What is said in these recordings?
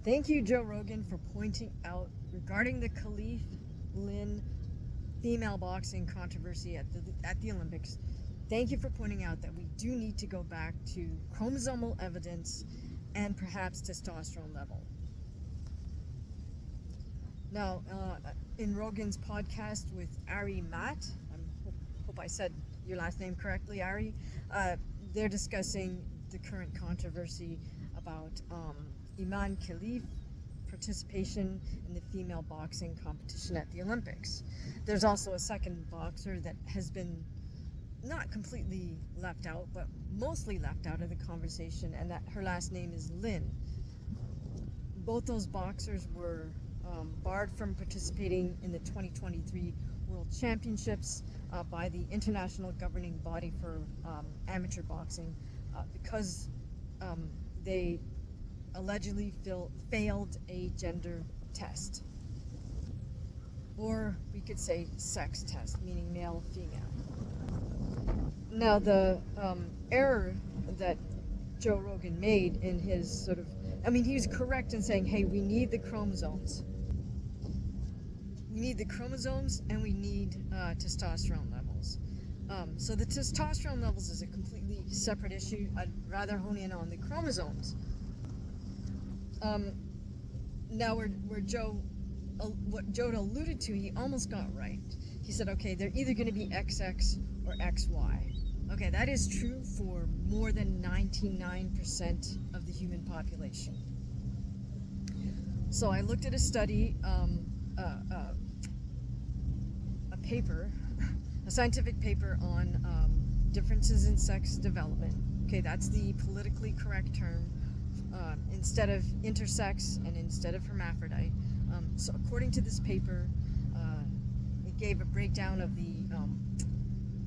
Thank you, Joe Rogan, for pointing out regarding the KHELIF Lynn female boxing controversy at the Olympics. Thank you for pointing out that we do need to go back to chromosomal evidence and perhaps testosterone level. Now, in Rogan's podcast with Ari Matt, I hope I said your last name correctly, Ari, they're discussing the current controversy about Imane KHELIF participation in the female boxing competition at the Olympics. There's also a second boxer that has been not completely left out, but mostly left out of the conversation, and that her last name is Lynn. Both those boxers were barred from participating in the 2023 World Championships by the international governing body for amateur boxing because they allegedly failed a gender test, or we could say sex test, meaning male, female. Now, the error that Joe Rogan made in his he was correct in saying, hey, we need the chromosomes. We need the chromosomes and we need testosterone levels. So the testosterone levels is a completely separate issue. I'd rather hone in on the chromosomes. Now what Joe alluded to, he almost got right. He said, okay, they're either going to be XX or XY. Okay, that is true for more than 99% of the human population. So I looked at a study, a paper, a scientific paper on differences in sex development. Okay, that's the politically correct term. Instead of intersex and instead of hermaphrodite. So according to this paper, it gave a breakdown of the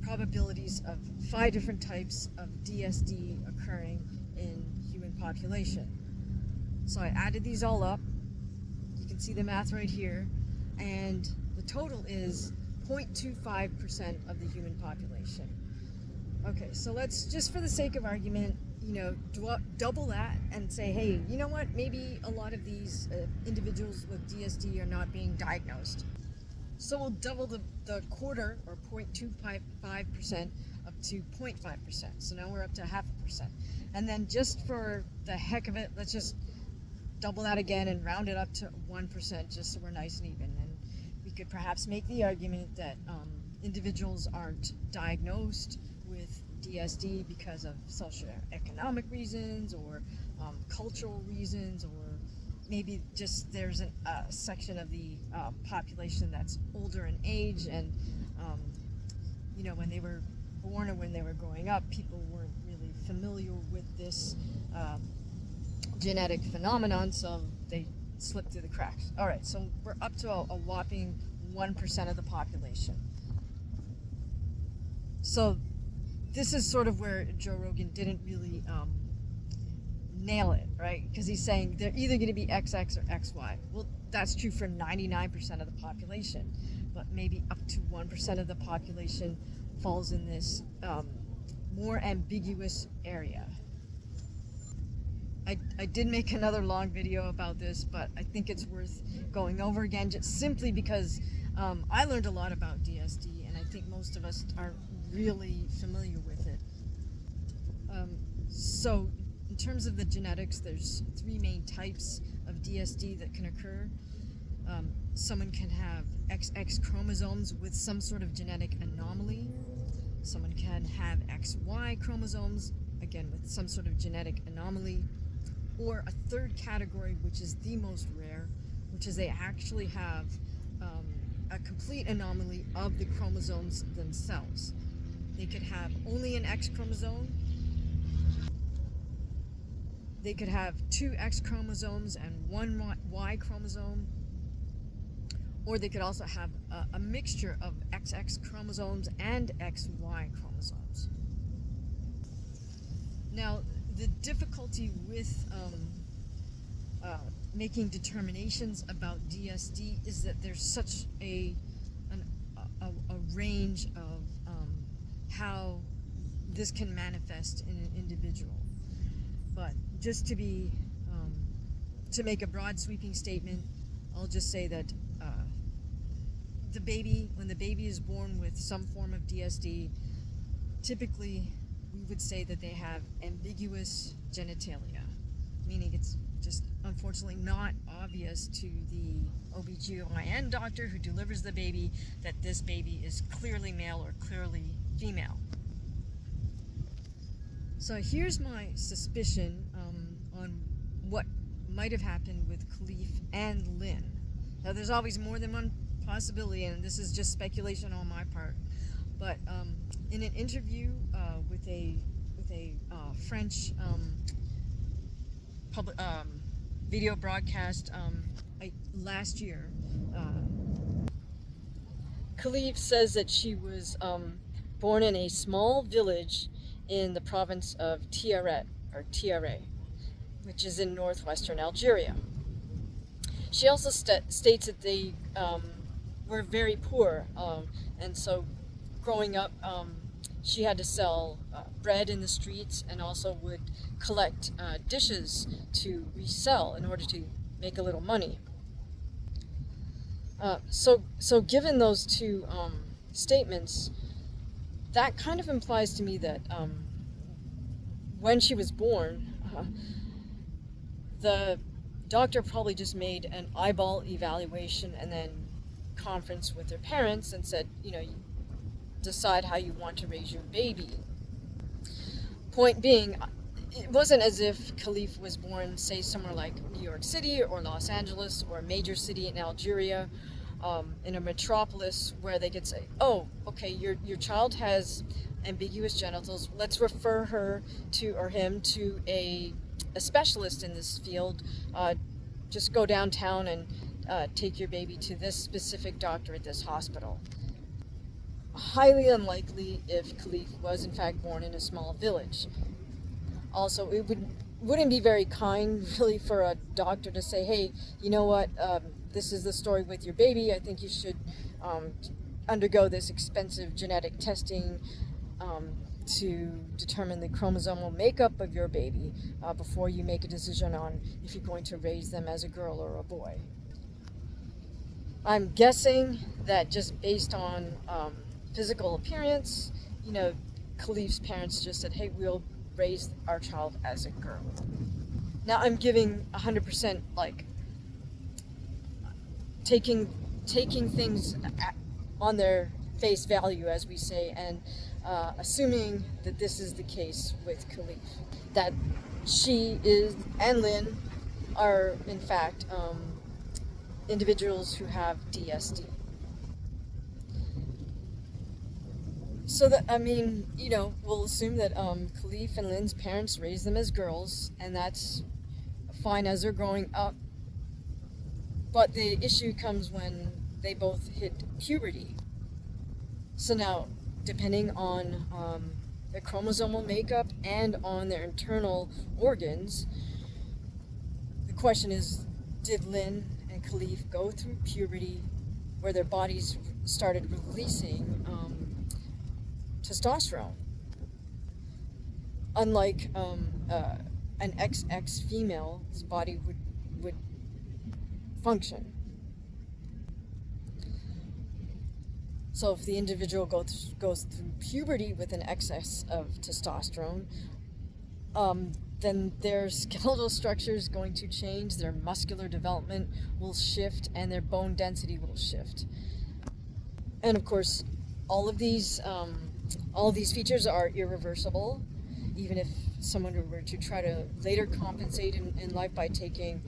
probabilities of 5 different types of DSD occurring in human population. So I added these all up. You can see the math right here, and the total is 0.25% of the human population. Okay, so let's, just for the sake of argument, double that and say, hey, you know what, maybe a lot of these individuals with DSD are not being diagnosed. So we'll double the quarter, or 0.25% up to 0.5%. So now we're up to 0.5%. And then just for the heck of it, let's just double that again and round it up to 1%, just so we're nice and even. And we could perhaps make the argument that individuals aren't diagnosed with DSD because of socioeconomic reasons or cultural reasons, or maybe just there's a section of the population that's older in age, and when they were born or when they were growing up, people weren't really familiar with this genetic phenomenon, so they slipped through the cracks. All right, so we're up to a whopping 1% of the population. So this is sort of where Joe Rogan didn't really nail it, right? Because he's saying they're either going to be XX or XY. Well, that's true for 99% of the population, but maybe up to 1% of the population falls in this more ambiguous area. I did make another long video about this, but I think it's worth going over again, just simply because I learned a lot about DSD, and I think most of us aren't really familiar with it. So in terms of the genetics, there's 3 main types of DSD that can occur. Someone can have XX chromosomes with some sort of genetic anomaly. Someone can have XY chromosomes, again with some sort of genetic anomaly. Or a third category, which is the most rare, which is they actually have a complete anomaly of the chromosomes themselves. They could have only an X chromosome. They could have 2 X chromosomes and 1 Y chromosome. Or they could also have a mixture of XX chromosomes and XY chromosomes. Now, the difficulty with making determinations about DSD is that there's such a range of how this can manifest in an individual. But just to be to make a broad sweeping statement, I'll just say that when the baby is born with some form of DSD, typically we would say that they have ambiguous genitalia, meaning it's just unfortunately not obvious to the OBGYN doctor who delivers the baby that this baby is clearly male or clearly female. So here's my suspicion on what might have happened with KHELIF and Lynn. Now there's always more than one possibility, and this is just speculation on my part. But in an interview with a French public video broadcast last year, KHELIF says that she was born in a small village in the province of Tiaret, which is in northwestern Algeria. She also states that they were very poor, and so growing up, she had to sell bread in the streets and also would collect dishes to resell in order to make a little money. So given those two statements, that kind of implies to me that when she was born, the doctor probably just made an eyeball evaluation and then conference with their parents and said, you decide how you want to raise your baby. Point being, it wasn't as if KHELIF was born, say, somewhere like New York City or Los Angeles or a major city in Algeria, in a metropolis where they could say, oh, okay, your child has ambiguous genitals, let's refer her to, or him, to a specialist in this field. Just go downtown and take your baby to this specific doctor at this hospital. Highly unlikely if KHELIF was in fact born in a small village. Also, it wouldn't be very kind really for a doctor to say, hey, you know what, this is the story with your baby, I think you should undergo this expensive genetic testing to determine the chromosomal makeup of your baby before you make a decision on if you're going to raise them as a girl or a boy. I'm guessing that just based on physical appearance, KHELIF's parents just said, hey, we'll raise our child as a girl. Now I'm giving 100% taking things on their face value, as we say, and assuming that this is the case with KHELIF, that she is and Lynn are in fact individuals who have DSD. So that, we'll assume that KHELIF and Lynn's parents raised them as girls, and that's fine as they're growing up. But the issue comes when they both hit puberty. So now, depending on their chromosomal makeup and on their internal organs, the question is, did Lynn and KHELIF go through puberty where their bodies started releasing testosterone? Unlike an XX female's body would function. So if the individual goes through puberty with an excess of testosterone, then their skeletal structure is going to change, their muscular development will shift, and their bone density will shift. And of course, all of these features are irreversible. Even if someone were to try to later compensate in life by taking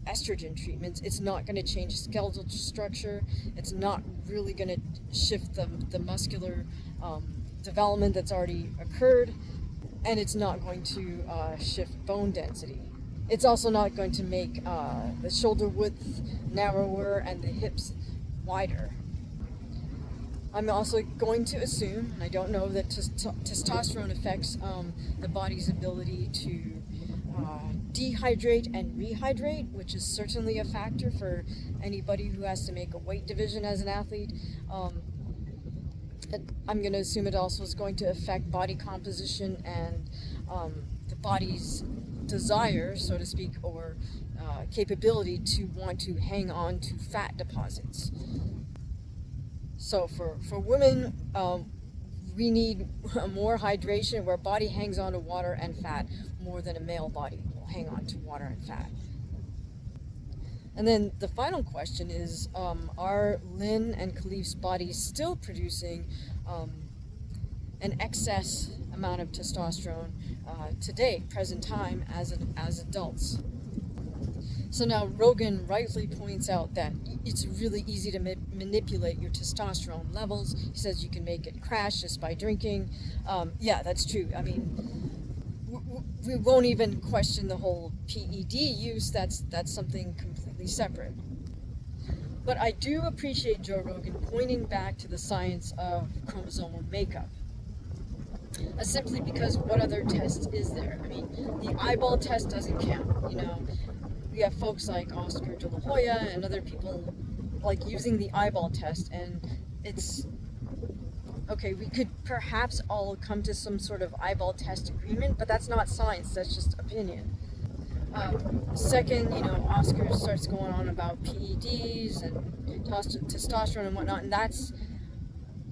estrogen treatments, it's not going to change skeletal structure. It's not really going to shift the muscular development that's already occurred, and it's not going to shift bone density. It's also not going to make the shoulder width narrower and the hips wider. I'm also going to assume, and I don't know, that testosterone affects the body's ability to dehydrate and rehydrate, which is certainly a factor for anybody who has to make a weight division as an athlete. I'm going to assume it also is going to affect body composition and the body's desire, so to speak, or capability to want to hang on to fat deposits. So for women, we need more hydration, where body hangs on to water and fat more than a male body will hang on to water and fat. And then the final question is, are Lynn and KHELIF's bodies still producing an excess amount of testosterone today, present time, as adults? So now ROGAN rightly points out that it's really easy to manipulate your testosterone levels. He says you can make it crash just by drinking. Yeah, that's true. I mean, we won't even question the whole PED use. That's something completely separate. But I do appreciate Joe Rogan pointing back to the science of chromosomal makeup. Simply because what other test is there? I mean, the eyeball test doesn't count, you know. We have folks like Oscar De La Hoya and other people like using the eyeball test, and it's okay, we could perhaps all come to some sort of eyeball test agreement, but that's not science, that's just opinion. Second, you know, Oscar starts going on about PEDs and testosterone and whatnot, and that's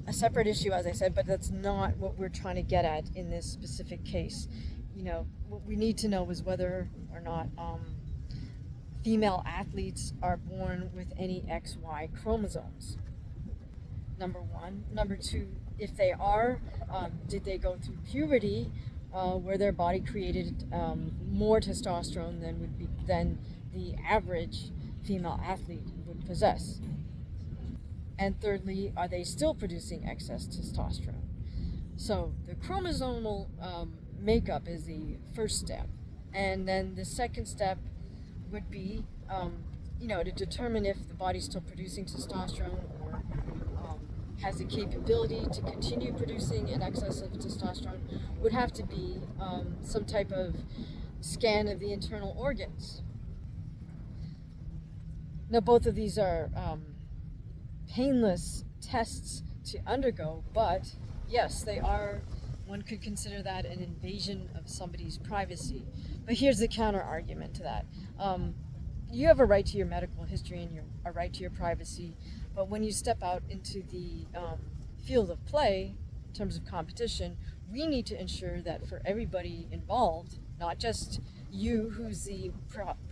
a separate issue, as I said, but that's not what we're trying to get at in this specific case. You know, what we need to know is whether or not female athletes are born with any XY chromosomes. Number one. Number two, if they are, did they go through puberty where their body created more testosterone than the average female athlete would possess? And thirdly, are they still producing excess testosterone? So the chromosomal makeup is the first step, and then the second step would be, you know, to determine if the body's still producing testosterone or has the capability to continue producing an excess of testosterone, would have to be some type of scan of the internal organs. Now, both of these are painless tests to undergo, but yes, they are, one could consider that an invasion of somebody's privacy. But here's the counter argument to that. You have a right to your medical history and a right to your privacy, but when you step out into the field of play, in terms of competition, we need to ensure that for everybody involved, not just you, who's the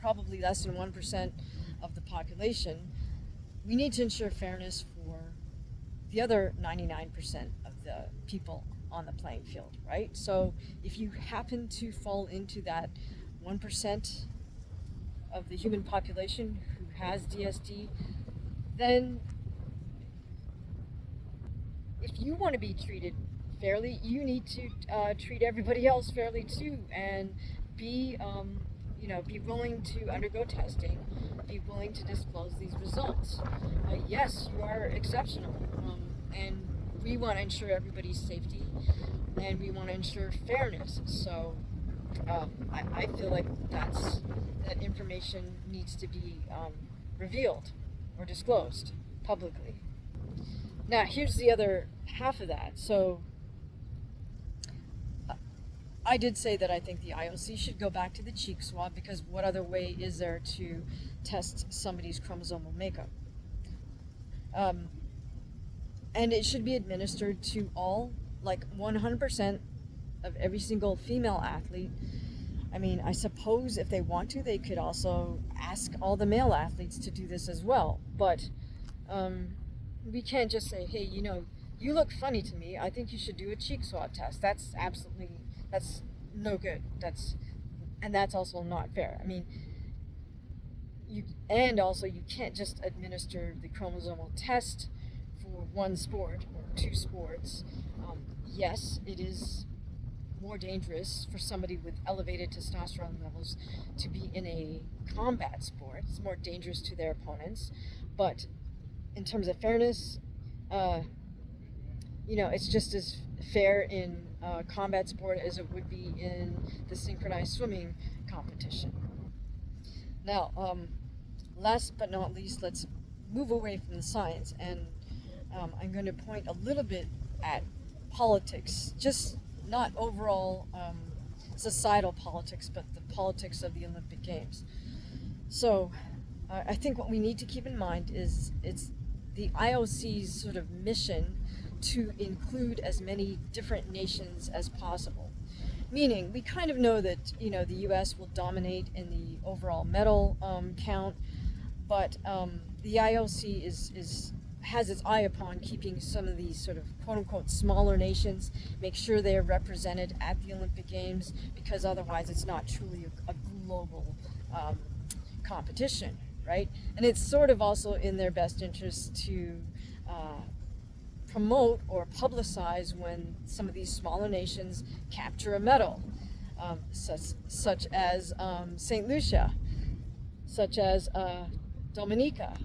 probably less than 1% of the population, we need to ensure fairness for the other 99% of the people on the playing field, right? So if you happen to fall into that 1% of the human population who has DSD, then if you want to be treated fairly, you need to treat everybody else fairly too, and be be willing to undergo testing, be willing to disclose these results. Yes, you are exceptional, and we want to ensure everybody's safety, and we want to ensure fairness. So I feel like that information needs to be revealed or disclosed publicly. Now, here's the other half of that. So I did say that I think the IOC should go back to the cheek swab, because what other way is there to test somebody's chromosomal makeup? And it should be administered to all, like 100% of every single female athlete. I mean, I suppose if they want to, they could also ask all the male athletes to do this as well. But we can't just say, hey, you know, you look funny to me, I think you should do a cheek swab test. That's no good. That's also not fair. I mean, you can't just administer the chromosomal test for one sport or two sports. Yes, it is more dangerous for somebody with elevated testosterone levels to be in a combat sport. It's more dangerous to their opponents. But in terms of fairness, it's just as fair in combat sport as it would be in the synchronized swimming competition. Now, last but not least, let's move away from the science, and I'm going to point a little bit at politics, just not overall societal politics, but the politics of the Olympic Games. So I think what we need to keep in mind is it's the IOC's sort of mission to include as many different nations as possible. Meaning, we kind of know that, you know, the U.S. will dominate in the overall medal count, but the IOC has its eye upon keeping some of these sort of quote-unquote smaller nations, make sure they are represented at the Olympic Games, because otherwise it's not truly a global competition, right? And it's sort of also in their best interest to promote or publicize when some of these smaller nations capture a medal, such as St. Lucia, such as Dominica.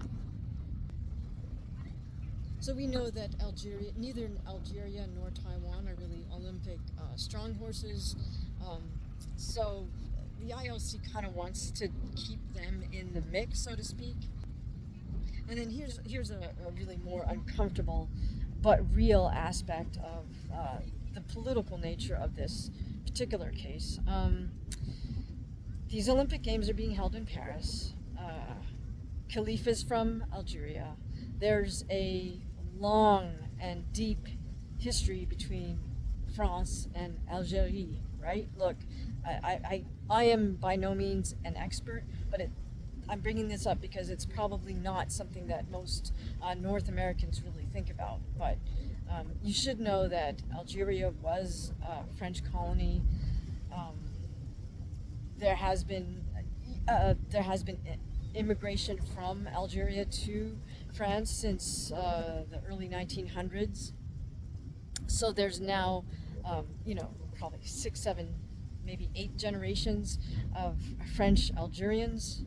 So we know that neither Algeria nor Taiwan are really Olympic strong horses. So the IOC kind of wants to keep them in the mix, so to speak. And then here's a really more uncomfortable but real aspect of the political nature of this particular case. These Olympic Games are being held in Paris. KHELIF is from Algeria. There's a long and deep history between France and Algeria, right? Look, I am by no means an expert, but I'm bringing this up because it's probably not something that most North Americans really think about. But you should know that Algeria was a French colony. There has been immigration from Algeria to France since the early 1900s. So there's now, probably 6, 7, maybe 8 generations of French Algerians.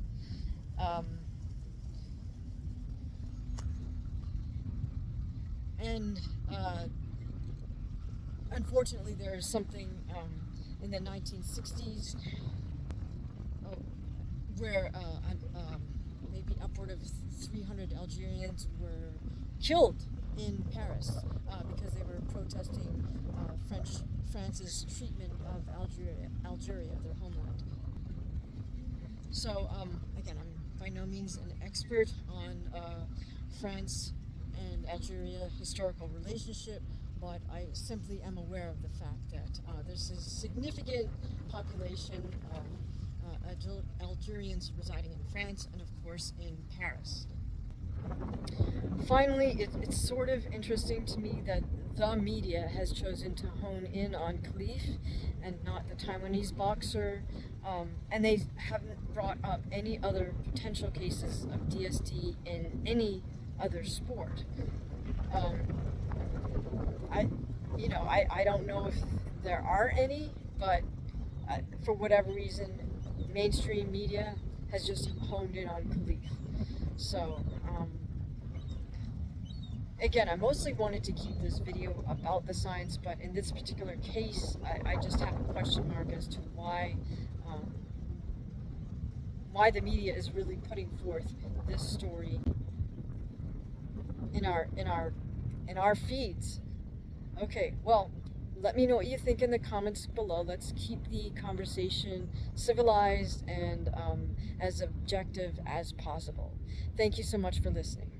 And unfortunately, there's something in the 1960s where maybe upward of 300 Algerians were killed in Paris because they were protesting France's treatment of Algeria, their homeland. So again, I'm by no means an expert on France and Algeria historical relationship, but I simply am aware of the fact that there's a significant population of Algerians residing in France and of course in Paris. Finally, it's sort of interesting to me that the media has chosen to hone in on KHELIF and not the Taiwanese boxer, and they haven't brought up any other potential cases of DSD in any other sport. I don't know if there are any, but for whatever reason, mainstream media has just honed in on KHELIF. So, again, I mostly wanted to keep this video about the science, but in this particular case, I just have a question mark as to why the media is really putting forth this story in our feeds. Okay, well, let me know what you think in the comments below. Let's keep the conversation civilized and as objective as possible. Thank you so much for listening.